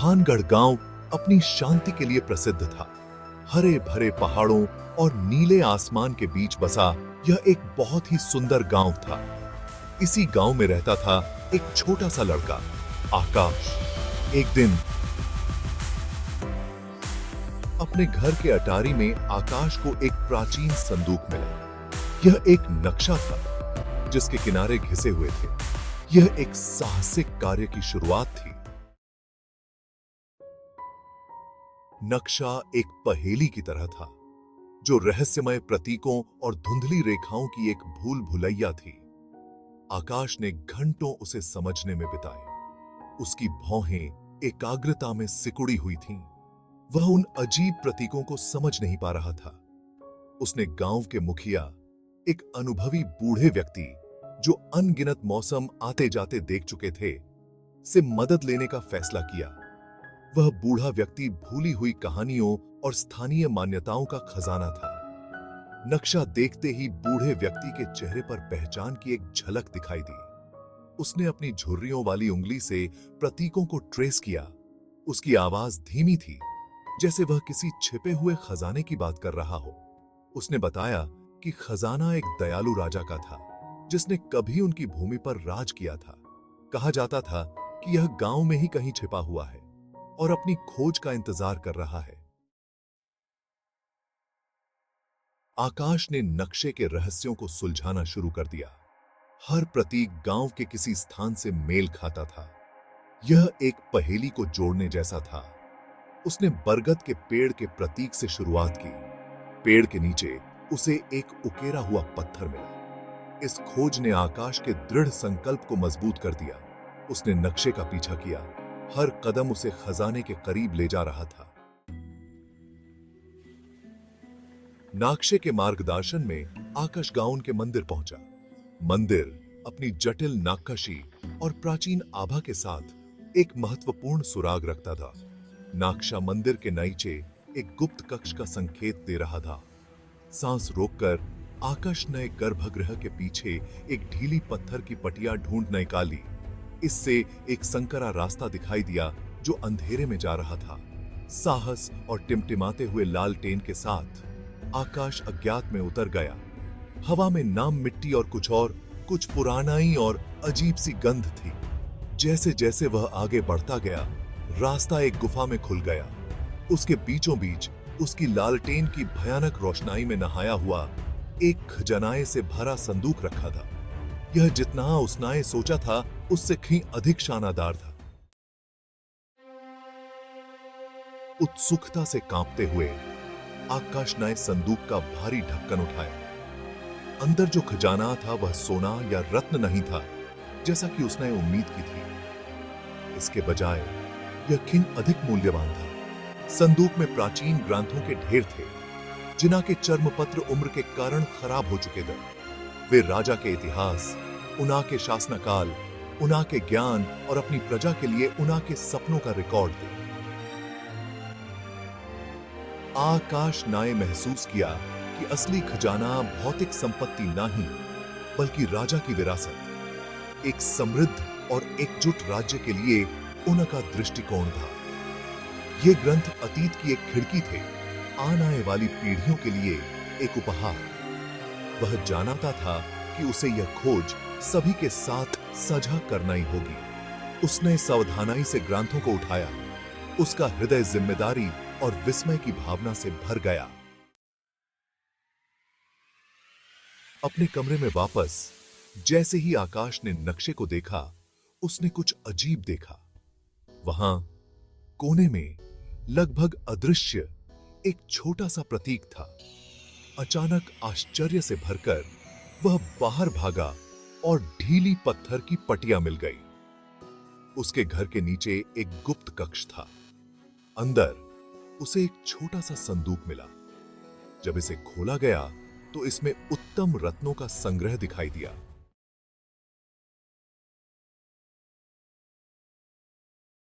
भानगढ़ गांव अपनी शांति के लिए प्रसिद्ध था। हरे भरे पहाड़ों और नीले आसमान के बीच बसा यह एक बहुत ही सुंदर गांव था। इसी गांव में रहता था एक छोटा सा लड़का, आकाश। एक दिन अपने घर के अटारी में आकाश को एक प्राचीन संदूक मिला। यह एक नक्शा था जिसके किनारे घिसे हुए थे। यह एक साहसिक कार्य की शुरुआत थी। नक्शा एक पहेली की तरह था, जो रहस्यमय प्रतीकों और धुंधली रेखाओं की एक भूल भुलैया थी। आकाश ने घंटों उसे समझने में बिताए। उसकी भौहें एकाग्रता में सिकुड़ी हुई थीं। वह उन अजीब प्रतीकों को समझ नहीं पा रहा था। उसने गांव के मुखिया, एक अनुभवी बूढ़े व्यक्ति जो अनगिनत मौसम आते जाते देख चुके थे, से मदद लेने का फैसला किया। वह बूढ़ा व्यक्ति भूली हुई कहानियों और स्थानीय मान्यताओं का खजाना था। नक्शा देखते ही बूढ़े व्यक्ति के चेहरे पर पहचान की एक झलक दिखाई दी। उसने अपनी झुर्रियों वाली उंगली से प्रतीकों को ट्रेस किया। उसकी आवाज धीमी थी, जैसे वह किसी छिपे हुए खजाने की बात कर रहा हो। उसने बताया कि खजाना एक दयालु राजा का था, जिसने कभी उनकी भूमि पर राज किया था। कहा जाता था कि यह गांव में ही कहीं छिपा हुआ है और अपनी खोज का इंतजार कर रहा है। आकाश ने नक्शे के रहस्यों को सुलझाना शुरू कर दिया। हर प्रतीक गांव के किसी स्थान से मेल खाता था। यह एक पहेली को जोड़ने जैसा था। उसने बरगद के पेड़ के प्रतीक से शुरुआत की। पेड़ के नीचे उसे एक उकेरा हुआ पत्थर मिला। इस खोज ने आकाश के दृढ़ संकल्प को मजबूत कर दिया। उसने नक्शे का पीछा किया। हर कदम उसे खजाने के करीब ले जा रहा था। नक्शे के मार्गदर्शन में आकाश गांव के मंदिर पहुंचा। मंदिर अपनी जटिल नक्काशी और प्राचीन आभा के साथ एक महत्वपूर्ण सुराग रखता था। नक्शा मंदिर के नीचे एक गुप्त कक्ष का संकेत दे रहा था। सांस रोककर आकाश ने गर्भगृह के पीछे एक ढीली पत्थर की पटिया ढूंढ निकाली। इससे एक संकरा रास्ता दिखाई दिया जो अंधेरे में जा रहा था। साहस और टिमटिमाते हुए लालटेन के साथ आकाश अज्ञात में उतर गया। हवा में नाम मिट्टी और कुछ पुरानाई और अजीब सी गंध थी। जैसे जैसे वह आगे बढ़ता गया, रास्ता एक गुफा में खुल गया। उसके बीचों बीच उसकी लालटेन की भयानक रोशनाई में नहाया हुआ एक खजानाए से भरा संदूक रखा था। यह जितना उसने सोचा था उससे कहीं अधिक शानदार था। उत्सुकता से कांपते हुए आकाश ने संदूक का भारी ढक्कन उठाया। अंदर जो खजाना था वह सोना या रत्न नहीं था, जैसा कि उसने उम्मीद की थी। इसके बजाय यह कहीं अधिक मूल्यवान था। संदूक में प्राचीन ग्रंथों के ढेर थे, जिनके चर्मपत्र उम्र के कारण खराब हो चुके थे। वे राजा के इतिहास, उनके शासनकाल, उनके ज्ञान और अपनी प्रजा के लिए उनके सपनों का रिकॉर्ड थे। आकाश ने महसूस किया कि असली खजाना भौतिक संपत्ति नहीं, बल्कि राजा की विरासत, एक समृद्ध और एकजुट राज्य के लिए उनका दृष्टिकोण था। ये ग्रंथ अतीत की एक खिड़की थे, आने वाली पीढ़ियों के लिए एक उपहार। वह जानता था कि उसे यह खोज सभी के साथ साझा करना ही होगी। उसने सावधानी से ग्रंथों को उठाया। उसका हृदय जिम्मेदारी और विस्मय की भावना से भर गया। अपने कमरे में वापस जैसे ही आकाश ने नक्शे को देखा, उसने कुछ अजीब देखा। वहां कोने में लगभग अदृश्य एक छोटा सा प्रतीक था। अचानक आश्चर्य से भरकर वह बाहर भागा और ढीली पत्थर की पटिया मिल गई। उसके घर के नीचे एक गुप्त कक्ष था। अंदर उसे एक छोटा सा संदूक मिला। जब इसे खोला गया तो इसमें उत्तम रत्नों का संग्रह दिखाई दिया।